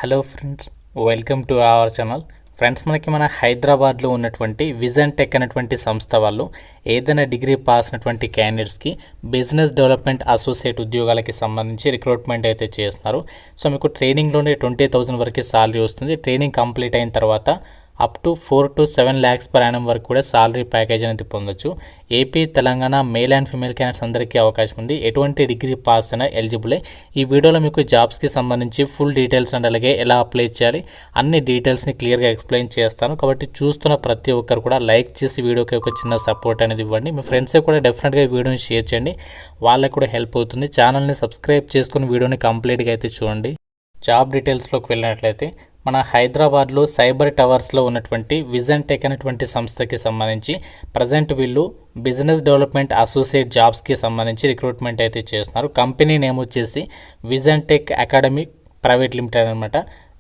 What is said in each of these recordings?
Hello friends, welcome to our channel. Friends, మన హైదరాబాద్లో ఉన్నటువంటి విజన్ టెక్ అనేటువంటి సంస్థ వాళ్ళు ఏదైనా డిగ్రీ పాస్ అయినటువంటి క్యాండిడేట్స్కి బిజినెస్ డెవలప్మెంట్ అసోసియేట్ ఉద్యోగాలకి సంబంధించి రిక్రూట్మెంట్ అయితే చేస్తున్నారు. సో మీకు ట్రైనింగ్లోనే 20,000 వరకు శాలరీ వస్తుంది. ట్రైనింగ్ కంప్లీట్ అయిన తర్వాత up to 4 to 7 lakhs per annum వరకు కూడా సాలరీ ప్యాకేజ్ అనేది పొందొచ్చు. AP, Telangana male and female candidates అందరికీ అవకాశం ఉంది. ఎటువంటి డిగ్రీ పాస్ అయినా ఎలిజిబులే. ఈ వీడియోలో మీకు జాబ్స్కి సంబంధించి ఫుల్ డీటెయిల్స్ అండ్ అలాగే ఎలా అప్లై చేయాలి అన్ని డీటెయిల్స్ని క్లియర్గా ఎక్స్ప్లెయిన్ చేస్తాను. కాబట్టి చూస్తున్న ప్రతి ఒక్కరు కూడా లైక్ చేసి వీడియోకి ఒక చిన్న సపోర్ట్ అనేది ఇవ్వండి. మీ ఫ్రెండ్స్కి కూడా డెఫినెట్గా ఈ వీడియోని షేర్ చేయండి, వాళ్ళకి కూడా హెల్ప్ అవుతుంది. ఛానల్ని సబ్స్క్రైబ్ చేసుకుని వీడియోని కంప్లీట్గా అయితే చూడండి. జాబ్ డీటెయిల్స్లోకి వెళ్ళినట్లయితే మన హైదరాబాద్లో సైబర్ టవర్స్లో ఉన్నటువంటి విజన్ టెక్ అనేటువంటి సంస్థకి సంబంధించి ప్రజెంట్ వీళ్ళు బిజినెస్ డెవలప్మెంట్ అసోసియేట్ జాబ్స్కి సంబంధించి రిక్రూట్మెంట్ అయితే చేస్తున్నారు. కంపెనీ నేమ్ వచ్చేసి vision tech academy private limited అనమాట.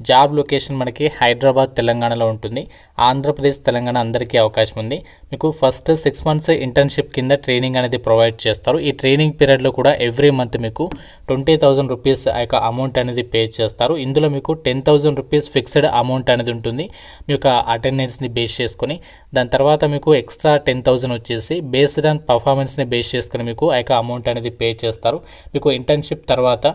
జాబ్ లొకేషన్ మనకి హైదరాబాద్, తెలంగాణలో ఉంటుంది. ఆంధ్రప్రదేశ్, తెలంగాణ అందరికీ అవకాశం ఉంది. మీకు ఫస్ట్ 6 months ఇంటర్న్షిప్ కింద ట్రైనింగ్ అనేది ప్రొవైడ్ చేస్తారు. ఈ ట్రైనింగ్ పీరియడ్లో కూడా ఎవ్రీ మంత్ మీకు 20,000 రూపీస్ ఆ యొక్క అమౌంట్ అనేది పే చేస్తారు. ఇందులో మీకు 10,000 రూపీస్ ఫిక్స్డ్ అమౌంట్ అనేది ఉంటుంది మీ యొక్క అటెండెన్స్ని బేస్ చేసుకొని. దాని తర్వాత మీకు ఎక్స్ట్రా 10,000 వచ్చేసి బేస్డ్ ఆన్ పర్ఫార్మెన్స్ని బేస్ చేసుకొని మీకు ఆ యొక్క అమౌంట్ అనేది పే చేస్తారు. మీకు ఇంటర్న్షిప్ తర్వాత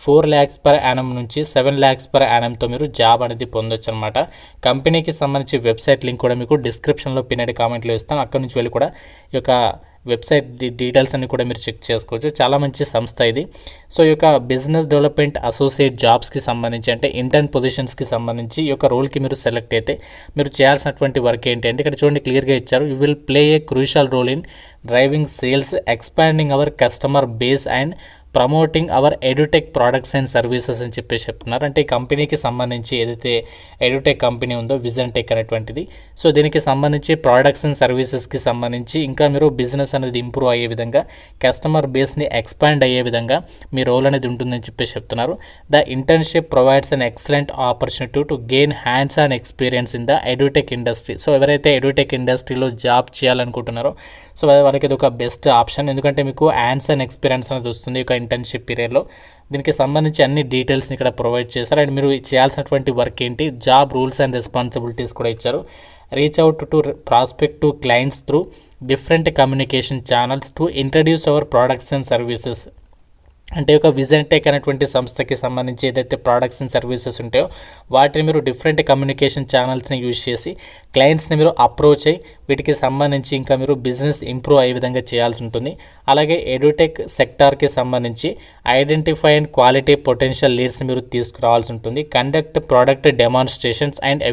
4 lakhs per annum నుంచి 7 lakhs per annumతో మీరు జాబ్ అనేది పొందొచ్చు అనమాట. కంపెనీకి సంబంధించి వెబ్సైట్ లింక్ కూడా మీకు డిస్క్రిప్షన్లో పిన్నెడ్ కామెంట్లో ఇస్తాను. అక్కడ నుంచి వెళ్ళి కూడా ఈ యొక్క వెబ్సైట్ డీటెయిల్స్ అన్ని కూడా మీరు చెక్ చేసుకోవచ్చు. చాలా మంచి సంస్థ ఇది. సో ఈ యొక్క బిజినెస్ డెవలప్మెంట్ అసోసియేట్ జాబ్స్కి సంబంధించి అంటే ఇంటర్న్ పొజిషన్స్కి సంబంధించి ఈ యొక్క రోల్కి మీరు సెలెక్ట్ అయితే మీరు చేయాల్సినటువంటి వర్క్ ఏంటి అంటే ఇక్కడ చూడండి క్లియర్గా ఇచ్చారు. You will play a crucial role in driving sales, expanding our customer base and promoting our edutech products and services అని చెప్పేసి చెప్తున్నారు. అంటే ఈ కంపెనీకి సంబంధించి ఏదైతే ఎడ్యుటెక్ కంపెనీ ఉందో విజన్ టెక్ అనేటువంటిది, సో దీనికి సంబంధించి ప్రోడక్ట్స్ అండ్ సర్వీసెస్కి సంబంధించి ఇంకా మీరు బిజినెస్ అనేది ఇంప్రూవ్ అయ్యే విధంగా, కస్టమర్ బేస్ని ఎక్స్పాండ్ అయ్యే విధంగా మీ రోల్ అనేది ఉంటుందని చెప్పేసి చెప్తున్నారు. The internship provides an excellent opportunity to gain hands on experience in the edutech industry. So ఎవరైతే ఎడ్యుటెక్ ఇండస్ట్రీలో జాబ్ చేయాలనుకుంటున్నారో సో వాళ్ళకి ఇది ఒక బెస్ట్ ఆప్షన్. ఎందుకంటే మీకు హ్యాండ్స్ ఆన్ ఎక్స్పీరియన్స్ అనేది వస్తుంది ఒక ఇంటర్న్షిప్ పీరియడ్లో. దీనికి సంబంధించి అన్ని డీటెయిల్స్ని ఇక్కడ ప్రొవైడ్ చేశారు. అండ్ మీరు చేయాల్సినటువంటి వర్క్ ఏంటి, జాబ్ రూల్స్ అండ్ రెస్పాన్సిబిలిటీస్ కూడా ఇచ్చారు. Reach out to prospective clients through different communication channels to introduce hour products and services. అంటే ఒక విజన్ టెక్ అనేటువంటి సంస్థకి సంబంధించి ఏదైతే ప్రోడక్ట్స్ అండ్ సర్వీసెస్ ఉంటాయో వాటిని మీరు డిఫరెంట్ కమ్యూనికేషన్ ఛానల్స్ని యూజ్ చేసి క్లయింట్స్ని మీరు అప్రోచ్ అయ్యి వీటికి సంబంధించి ఇంకా మీరు బిజినెస్ ఇంప్రూవ్ అయ్యే విధంగా చేయాల్సి ఉంటుంది. అలాగే ఎడ్యుటెక్ సెక్టార్కి సంబంధించి ఐడెంటిఫై అండ్ క్వాలిటీ పొటెన్షియల్ లీడ్స్ని మీరు తీసుకురావాల్సి ఉంటుంది. Conduct product demonstrations and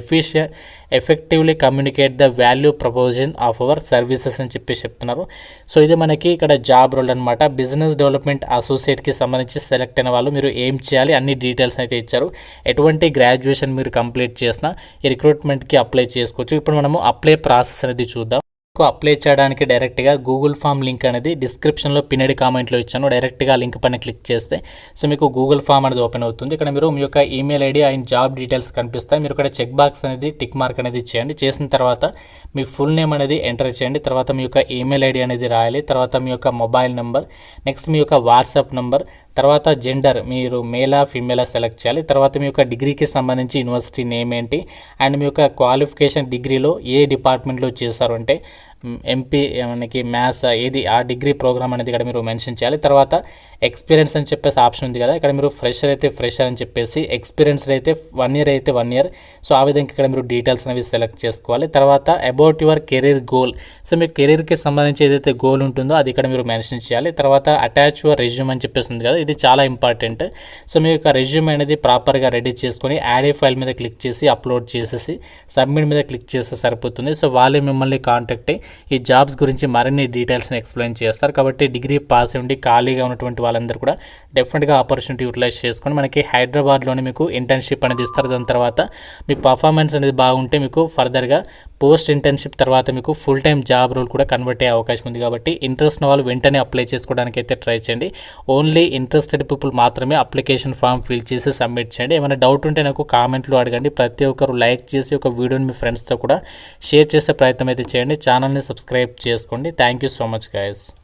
effectively communicate the value proportion of our services అని చెప్పి చెప్తున్నారు. సో ఇది మనకి ఇక్కడ జాబ్ రోల్ అనమాట. బిజినెస్ డెవలప్మెంట్ అసోసియేట్కి సంబంధించి సెలెక్ట్ అయిన వాళ్ళు మీరు ఏం చేయాలి అన్ని డీటెయిల్స్ అయితే ఇచ్చారు. ఎటువంటి గ్రాడ్యుయేషన్ మీరు కంప్లీట్ చేసినా ఈ రిక్రూట్మెంట్కి అప్లై చేసుకోవచ్చు. ఇప్పుడు మనము అప్లై ప్రాసెస్ అనేది చూద్దాం. అప్లై చేయడానికి డైరెక్ట్గా గూగుల్ ఫామ్ లింక్ అనేది డిస్క్రిప్షన్లో పిన్నెడ్ కామెంట్లో ఇచ్చాను. డైరెక్ట్గా లింక్ పైన క్లిక్ చేస్తే సో మీకు గూగుల్ ఫామ్ అనేది ఓపెన్ అవుతుంది. ఇక్కడ మీరు మీ యొక్క email ID and job details కనిపిస్తాయి. మీరు ఇక్కడ చెక్ బాక్స్ అనేది టిక్ మార్క్ అనేది చేయండి. చేసిన తర్వాత మీ ఫుల్ నేమ్ అనేది ఎంటర్ చేయండి. తర్వాత మీ యొక్క ఈమెయిల్ ఐడి అనేది రాయాలి. తర్వాత మీ యొక్క మొబైల్ నెంబర్, నెక్స్ట్ మీ యొక్క వాట్సాప్ నెంబర్, తర్వాత జెండర్ మీరు మేలా ఫీమేలా సెలెక్ట్ చేయాలి. తర్వాత మీ యొక్క డిగ్రీకి సంబంధించి యూనివర్సిటీ నేమ్ ఏంటి అండ్ మీ యొక్క క్వాలిఫికేషన్ డిగ్రీలో ఏ డిపార్ట్మెంట్లో చేశారు అంటే ఎంపీ మనకి మ్యాథ్స్ ఏది ఆ డిగ్రీ ప్రోగ్రామ్ అనేది ఇక్కడ మీరు మెన్షన్ చేయాలి. తర్వాత ఎక్స్పీరియన్స్ అని చెప్పేసి ఆప్షన్ ఉంది కదా, ఇక్కడ మీరు ఫ్రెషర్ అయితే ఫ్రెషర్ అని చెప్పేసి, ఎక్స్పీరియన్స్డ్ అయితే 1 year అయితే 1 year. సో ఆ విధంగా ఇక్కడ మీరు డీటెయిల్స్ అనేవి సెలెక్ట్ చేసుకోవాలి. తర్వాత about your career goal, so మీ కెరీర్కి సంబంధించి ఏదైతే గోల్ ఉంటుందో అది ఇక్కడ మీరు మెన్షన్ చేయాలి. తర్వాత అటాచ్ యువర్ రెజ్యూమ్ అని చెప్పేసి ఉంది కదా, ఇది చాలా ఇంపార్టెంట్. సో మీ యొక్క రెజ్యూమ్ అనేది ప్రాపర్గా రెడీ చేసుకొని యాడ్ ఏ ఫైల్ మీద క్లిక్ చేసి అప్లోడ్ చేసేసి సబ్మిట్ మీద క్లిక్ చేస్తే సరిపోతుంది. సో వాళ్ళే మిమ్మల్ని కాంటాక్ట్ అయ్యి ఈ జాబ్స్ గురించి మరిన్ని డీటెయిల్స్ని ఎక్స్ప్లెయిన్ చేస్తారు. కాబట్టి డిగ్రీ పాస్ ఉండి ఖాళీగా ఉన్నటువంటి వాళ్ళందరూ కూడా డెఫినెట్గా ఆపర్చునిటీ యూటిలైజ్ చేసుకొని మనకి హైదరాబాద్లోనే మీకు ఇంటర్న్షిప్ అనేది ఇస్తారు. దాని తర్వాత మీ పర్ఫార్మెన్స్ అనేది బాగుంటే మీకు ఫర్దర్గా పోస్ట్ ఇంటర్న్షిప్ తర్వాత మీకు ఫుల్ టైం జాబ్ రోల్ కూడా కన్వర్ట్ అయ్యే అవకాశం ఉంది. కాబట్టి ఇంట్రెస్ట్ ఉన్న వాళ్ళు వెంటనే అప్లై చేసుకోవడానికి అయితే ట్రై చేయండి. ఓన్లీ ఇంట్రెస్టెడ్ పీపుల్ మాత్రమే అప్లికేషన్ ఫామ్ ఫిల్ చేసి సబ్మిట్ చేయండి. ఏమైనా డౌట్ ఉంటే నాకు కామెంట్లో అడగండి. ప్రతి ఒక్కరు లైక్ చేసి ఒక వీడియోని మీ ఫ్రెండ్స్తో కూడా షేర్ చేసే ప్రయత్నం అయితే చేయండి. ఛానల్ని సబ్స్క్రైబ్ చేసుకోండి. Thank you so much guys.